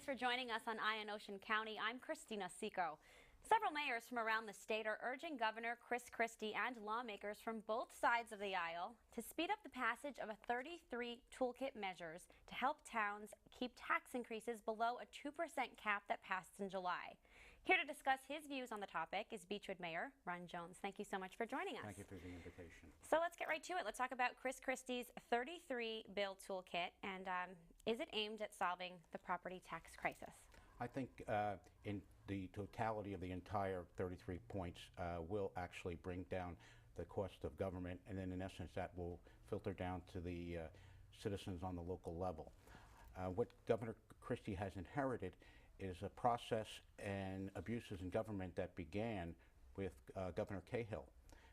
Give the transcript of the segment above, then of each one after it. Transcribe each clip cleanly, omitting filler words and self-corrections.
for joining us on Eye on Ocean County. I'm Christina Seco. Several mayors from around the state are urging Governor Chris Christie and lawmakers from both sides of the aisle to speed up the passage of a 33 toolkit measures to help towns keep tax increases below a 2% cap that passed in July. Here to discuss his views on the topic is Beechwood Mayor Ron Jones. Thank you so much for joining us. Thank you for the invitation. So let's get right to it. Let's talk about Chris Christie's 33 bill toolkit, and is it aimed at solving the property tax crisis? I think in the totality of the entire 33 points will actually bring down the cost of government, and then in essence that will filter down to the citizens on the local level. What Governor Christie has inherited is a process and abuses in government that began with Governor Cahill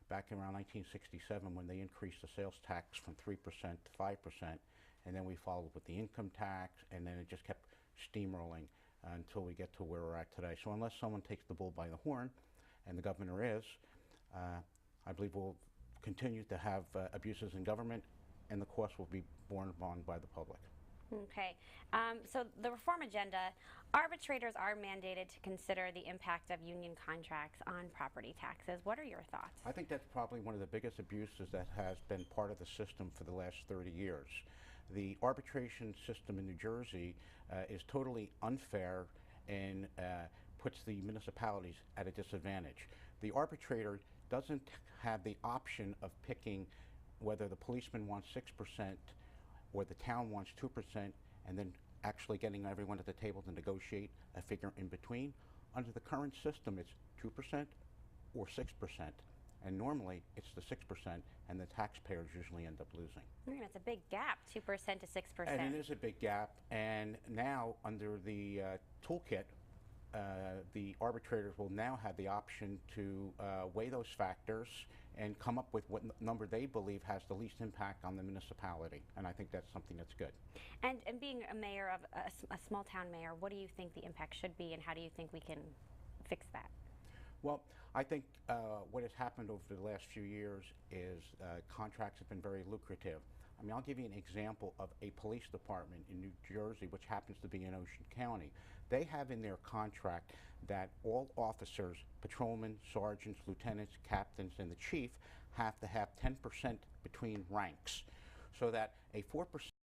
back around 1967 when they increased the sales tax from 3% to 5%, and then we followed with the income tax, and then it just kept steamrolling until we get to where we're at today. So unless someone takes the bull by the horn, and the governor is, I believe we'll continue to have abuses in government, and the cost will be borne upon by the public. Okay, so the reform agenda, arbitrators are mandated to consider the impact of union contracts on property taxes. What are your thoughts? I think that's probably one of the biggest abuses that has been part of the system for the last 30 years. The arbitration system in New Jersey is totally unfair and puts the municipalities at a disadvantage. The arbitrator doesn't have the option of picking whether the policeman wants 6% or the town wants 2%, and then actually getting everyone at the table to negotiate a figure in between. Under the current system, it's 2% or 6%. And normally it's the 6%, and the taxpayers usually end up losing. It's a big gap, 2% to 6%. And it is a big gap. And now, under the toolkit, the arbitrators will now have the option to weigh those factors and come up with what number they believe has the least impact on the municipality. And I think that's something that's good. And being a mayor of a small town mayor, what do you think the impact should be, and how do you think we can fix that? Well, I think what has happened over the last few years is contracts have been very lucrative. I mean, I'll give you an example of a police department in New Jersey, which happens to be in Ocean County. They have in their contract that all officers, patrolmen, sergeants, lieutenants, captains, and the chief have to have 10% between ranks, so that a 4%